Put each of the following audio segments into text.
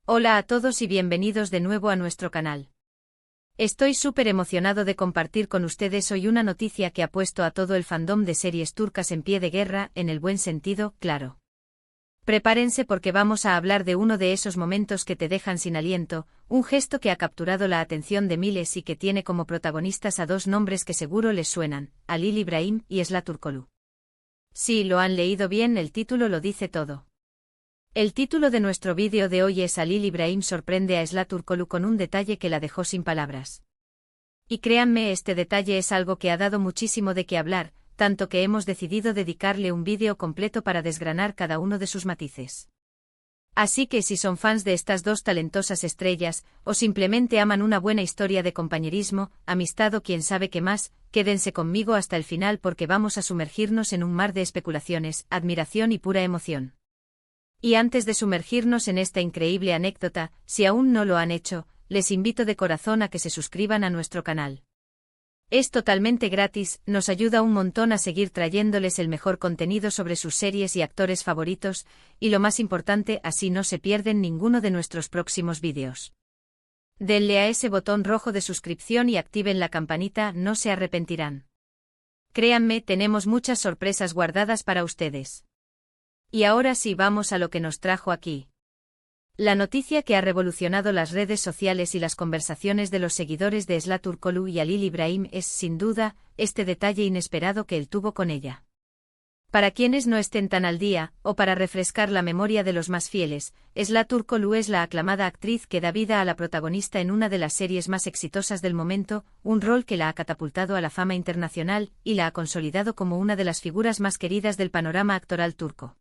Hola a todos y bienvenidos de nuevo a nuestro canal. Estoy súper emocionado de compartir con ustedes hoy una noticia que ha puesto a todo el fandom de series turcas en pie de guerra, en el buen sentido, claro. Prepárense porque vamos a hablar de uno de esos momentos que te dejan sin aliento, un gesto que ha capturado la atención de miles y que tiene como protagonistas a dos nombres que seguro les suenan, Halil İbrahim y Esla Turkoglu. Sí, lo han leído bien, el título lo dice todo. El título de nuestro vídeo de hoy es Halil İbrahim sorprende a Esla Turkoglu con un detalle que la dejó sin palabras. Y créanme, este detalle es algo que ha dado muchísimo de qué hablar, tanto que hemos decidido dedicarle un vídeo completo para desgranar cada uno de sus matices. Así que si son fans de estas dos talentosas estrellas, o simplemente aman una buena historia de compañerismo, amistad o quién sabe qué más, quédense conmigo hasta el final porque vamos a sumergirnos en un mar de especulaciones, admiración y pura emoción. Y antes de sumergirnos en esta increíble anécdota, si aún no lo han hecho, les invito de corazón a que se suscriban a nuestro canal. Es totalmente gratis, nos ayuda un montón a seguir trayéndoles el mejor contenido sobre sus series y actores favoritos, y lo más importante, así no se pierden ninguno de nuestros próximos vídeos. Denle a ese botón rojo de suscripción y activen la campanita, no se arrepentirán. Créanme, tenemos muchas sorpresas guardadas para ustedes. Y ahora sí vamos a lo que nos trajo aquí. La noticia que ha revolucionado las redes sociales y las conversaciones de los seguidores de Esla Turkoglu y Halil İbrahim es, sin duda, este detalle inesperado que él tuvo con ella. Para quienes no estén tan al día, o para refrescar la memoria de los más fieles, Esla Turkoglu es la aclamada actriz que da vida a la protagonista en una de las series más exitosas del momento, un rol que la ha catapultado a la fama internacional y la ha consolidado como una de las figuras más queridas del panorama actoral turco.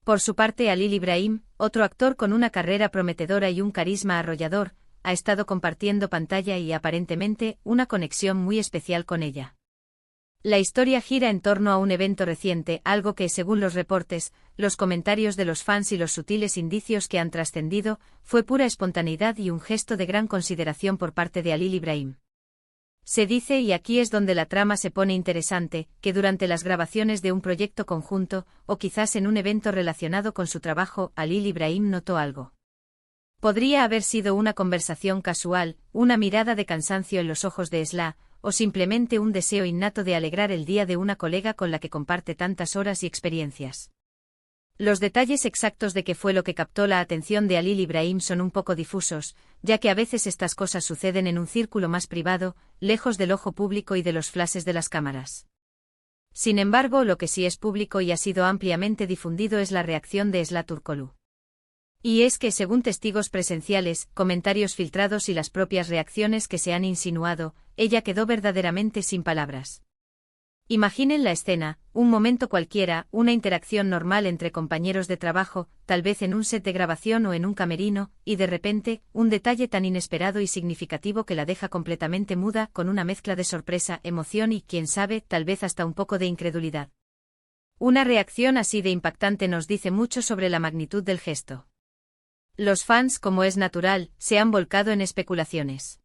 Por su parte, Halil İbrahim, otro actor con una carrera prometedora y un carisma arrollador, ha estado compartiendo pantalla y aparentemente una conexión muy especial con ella. La historia gira en torno a un evento reciente, algo que, según los reportes, los comentarios de los fans y los sutiles indicios que han trascendido, fue pura espontaneidad y un gesto de gran consideración por parte de Halil İbrahim. Se dice, y aquí es donde la trama se pone interesante, que durante las grabaciones de un proyecto conjunto, o quizás en un evento relacionado con su trabajo, Halil İbrahim notó algo. Podría haber sido una conversación casual, una mirada de cansancio en los ojos de Esla, o simplemente un deseo innato de alegrar el día de una colega con la que comparte tantas horas y experiencias. Los detalles exactos de qué fue lo que captó la atención de Halil İbrahim son un poco difusos, ya que a veces estas cosas suceden en un círculo más privado, lejos del ojo público y de los flashes de las cámaras. Sin embargo, lo que sí es público y ha sido ampliamente difundido es la reacción de Esla Turkoglu. Y es que, según testigos presenciales, comentarios filtrados y las propias reacciones que se han insinuado, ella quedó verdaderamente sin palabras. Imaginen la escena, un momento cualquiera, una interacción normal entre compañeros de trabajo, tal vez en un set de grabación o en un camerino, y de repente, un detalle tan inesperado y significativo que la deja completamente muda, con una mezcla de sorpresa, emoción y, quién sabe, tal vez hasta un poco de incredulidad. Una reacción así de impactante nos dice mucho sobre la magnitud del gesto. Los fans, como es natural, se han volcado en especulaciones.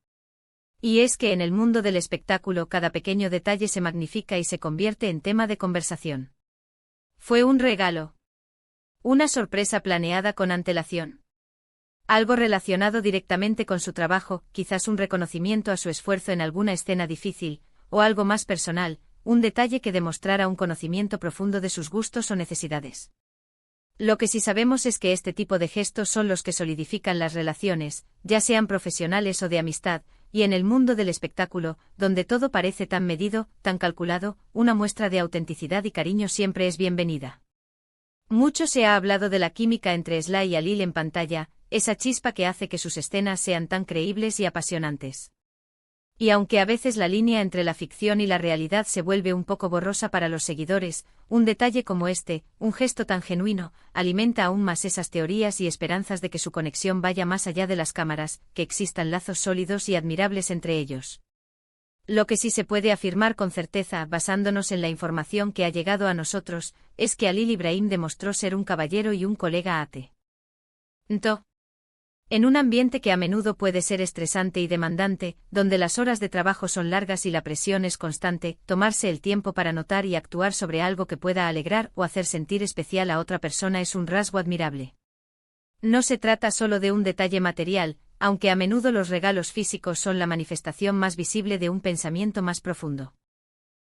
Y es que en el mundo del espectáculo cada pequeño detalle se magnifica y se convierte en tema de conversación. ¿Fue un regalo? ¿Una sorpresa planeada con antelación? ¿Algo relacionado directamente con su trabajo, quizás un reconocimiento a su esfuerzo en alguna escena difícil, o algo más personal, un detalle que demostrara un conocimiento profundo de sus gustos o necesidades? Lo que sí sabemos es que este tipo de gestos son los que solidifican las relaciones, ya sean profesionales o de amistad, y en el mundo del espectáculo, donde todo parece tan medido, tan calculado, una muestra de autenticidad y cariño siempre es bienvenida. Mucho se ha hablado de la química entre Esla y Halil en pantalla, esa chispa que hace que sus escenas sean tan creíbles y apasionantes. Y aunque a veces la línea entre la ficción y la realidad se vuelve un poco borrosa para los seguidores, un detalle como este, un gesto tan genuino, alimenta aún más esas teorías y esperanzas de que su conexión vaya más allá de las cámaras, que existan lazos sólidos y admirables entre ellos. Lo que sí se puede afirmar con certeza, basándonos en la información que ha llegado a nosotros, es que Halil İbrahim demostró ser un caballero y un colega atento. En un ambiente que a menudo puede ser estresante y demandante, donde las horas de trabajo son largas y la presión es constante, tomarse el tiempo para notar y actuar sobre algo que pueda alegrar o hacer sentir especial a otra persona es un rasgo admirable. No se trata solo de un detalle material, aunque a menudo los regalos físicos son la manifestación más visible de un pensamiento más profundo.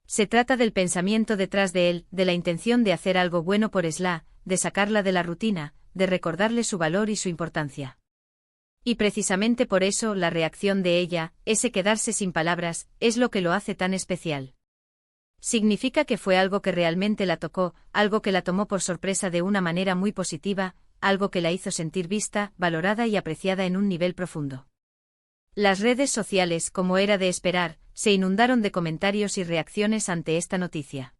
Se trata del pensamiento detrás de él, de la intención de hacer algo bueno por Esla, de sacarla de la rutina, de recordarle su valor y su importancia. Y precisamente por eso la reacción de ella, ese quedarse sin palabras, es lo que lo hace tan especial. Significa que fue algo que realmente la tocó, algo que la tomó por sorpresa de una manera muy positiva, algo que la hizo sentir vista, valorada y apreciada en un nivel profundo. Las redes sociales, como era de esperar, se inundaron de comentarios y reacciones ante esta noticia.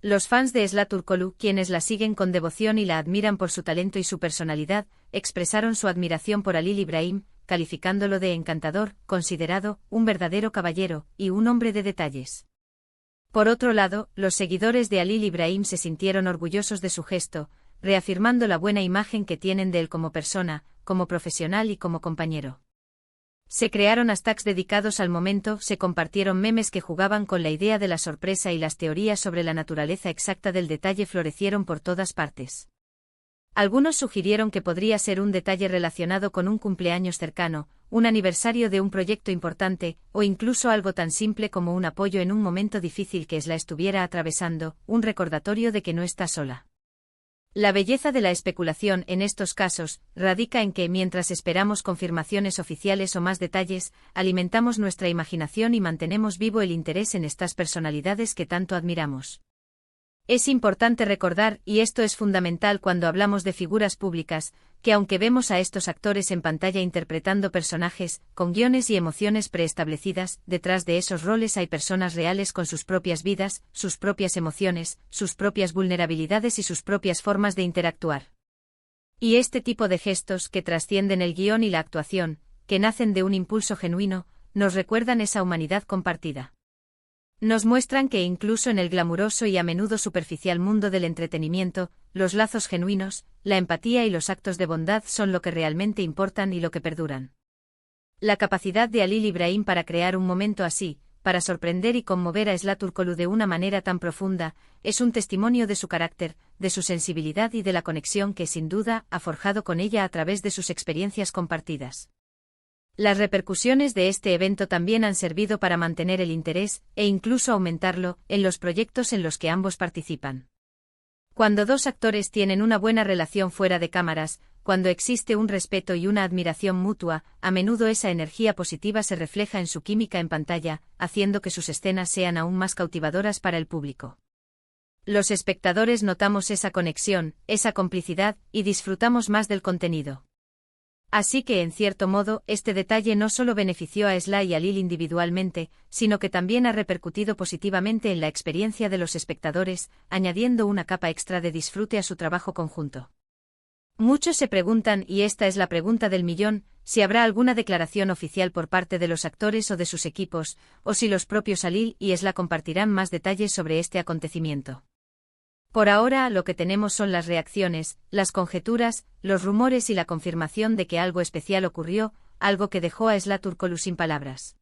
Los fans de Esla Turkoglu, quienes la siguen con devoción y la admiran por su talento y su personalidad, expresaron su admiración por Halil İbrahim, calificándolo de encantador, considerado, un verdadero caballero, y un hombre de detalles. Por otro lado, los seguidores de Halil İbrahim se sintieron orgullosos de su gesto, reafirmando la buena imagen que tienen de él como persona, como profesional y como compañero. Se crearon hashtags dedicados al momento, se compartieron memes que jugaban con la idea de la sorpresa y las teorías sobre la naturaleza exacta del detalle florecieron por todas partes. Algunos sugirieron que podría ser un detalle relacionado con un cumpleaños cercano, un aniversario de un proyecto importante, o incluso algo tan simple como un apoyo en un momento difícil que Esla estuviera atravesando, un recordatorio de que no está sola. La belleza de la especulación en estos casos radica en que, mientras esperamos confirmaciones oficiales o más detalles, alimentamos nuestra imaginación y mantenemos vivo el interés en estas personalidades que tanto admiramos. Es importante recordar, y esto es fundamental cuando hablamos de figuras públicas, que aunque vemos a estos actores en pantalla interpretando personajes, con guiones y emociones preestablecidas, detrás de esos roles hay personas reales con sus propias vidas, sus propias emociones, sus propias vulnerabilidades y sus propias formas de interactuar. Y este tipo de gestos que trascienden el guión y la actuación, que nacen de un impulso genuino, nos recuerdan esa humanidad compartida. Nos muestran que incluso en el glamuroso y a menudo superficial mundo del entretenimiento, los lazos genuinos, la empatía y los actos de bondad son lo que realmente importan y lo que perduran. La capacidad de Halil İbrahim para crear un momento así, para sorprender y conmover a Esla Turkoglu de una manera tan profunda, es un testimonio de su carácter, de su sensibilidad y de la conexión que sin duda ha forjado con ella a través de sus experiencias compartidas. Las repercusiones de este evento también han servido para mantener el interés, e incluso aumentarlo, en los proyectos en los que ambos participan. Cuando dos actores tienen una buena relación fuera de cámaras, cuando existe un respeto y una admiración mutua, a menudo esa energía positiva se refleja en su química en pantalla, haciendo que sus escenas sean aún más cautivadoras para el público. Los espectadores notamos esa conexión, esa complicidad, y disfrutamos más del contenido. Así que, en cierto modo, este detalle no solo benefició a Esla y a Halil individualmente, sino que también ha repercutido positivamente en la experiencia de los espectadores, añadiendo una capa extra de disfrute a su trabajo conjunto. Muchos se preguntan, y esta es la pregunta del millón, si habrá alguna declaración oficial por parte de los actores o de sus equipos, o si los propios Halil y Esla compartirán más detalles sobre este acontecimiento. Por ahora lo que tenemos son las reacciones, las conjeturas, los rumores y la confirmación de que algo especial ocurrió, algo que dejó a Esla Turkoglu sin palabras.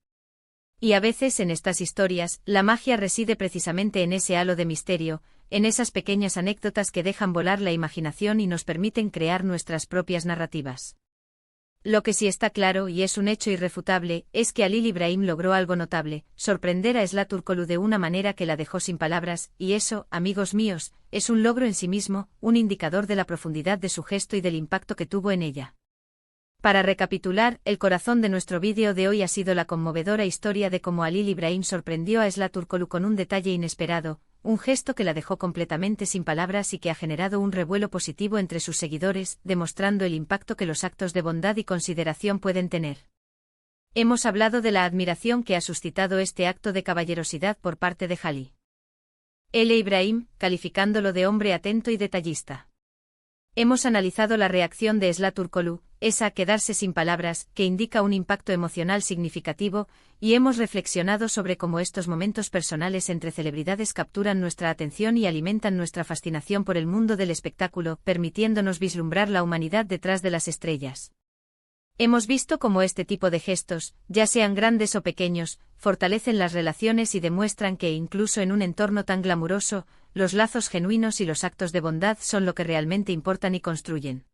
Y a veces en estas historias, la magia reside precisamente en ese halo de misterio, en esas pequeñas anécdotas que dejan volar la imaginación y nos permiten crear nuestras propias narrativas. Lo que sí está claro y es un hecho irrefutable, es que Halil İbrahim logró algo notable, sorprender a Esla Turkoglu de una manera que la dejó sin palabras, y eso, amigos míos, es un logro en sí mismo, un indicador de la profundidad de su gesto y del impacto que tuvo en ella. Para recapitular, el corazón de nuestro vídeo de hoy ha sido la conmovedora historia de cómo Halil İbrahim sorprendió a Esla Turkoglu con un detalle inesperado, un gesto que la dejó completamente sin palabras y que ha generado un revuelo positivo entre sus seguidores, demostrando el impacto que los actos de bondad y consideración pueden tener. Hemos hablado de la admiración que ha suscitado este acto de caballerosidad por parte de Halil İbrahim, calificándolo de hombre atento y detallista. Hemos analizado la reacción de Esla Turkoglu, esa quedarse sin palabras, que indica un impacto emocional significativo, y hemos reflexionado sobre cómo estos momentos personales entre celebridades capturan nuestra atención y alimentan nuestra fascinación por el mundo del espectáculo, permitiéndonos vislumbrar la humanidad detrás de las estrellas. Hemos visto cómo este tipo de gestos, ya sean grandes o pequeños, fortalecen las relaciones y demuestran que incluso en un entorno tan glamuroso, los lazos genuinos y los actos de bondad son lo que realmente importan y construyen.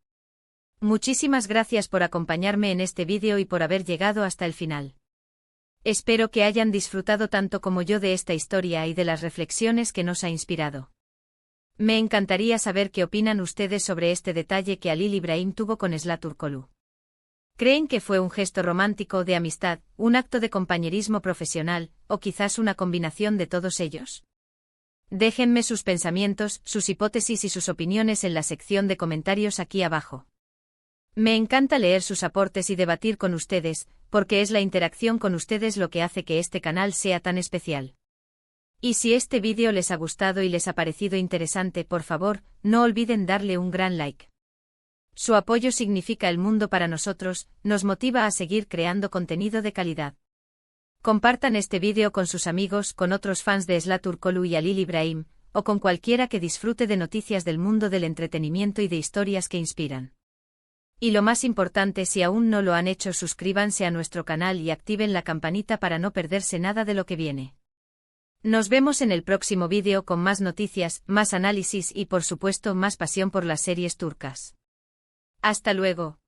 Muchísimas gracias por acompañarme en este vídeo y por haber llegado hasta el final. Espero que hayan disfrutado tanto como yo de esta historia y de las reflexiones que nos ha inspirado. Me encantaría saber qué opinan ustedes sobre este detalle que Halil Ibrahim tuvo con Zlaturkoglu. ¿Creen que fue un gesto romántico de amistad, un acto de compañerismo profesional, o quizás una combinación de todos ellos? Déjenme sus pensamientos, sus hipótesis y sus opiniones en la sección de comentarios aquí abajo. Me encanta leer sus aportes y debatir con ustedes, porque es la interacción con ustedes lo que hace que este canal sea tan especial. Y si este vídeo les ha gustado y les ha parecido interesante, por favor, no olviden darle un gran like. Su apoyo significa el mundo para nosotros, nos motiva a seguir creando contenido de calidad. Compartan este vídeo con sus amigos, con otros fans de Zlaturkoglu y Halil Ibrahim, o con cualquiera que disfrute de noticias del mundo del entretenimiento y de historias que inspiran. Y lo más importante, si aún no lo han hecho, suscríbanse a nuestro canal y activen la campanita para no perderse nada de lo que viene. Nos vemos en el próximo vídeo con más noticias, más análisis y por supuesto más pasión por las series turcas. Hasta luego.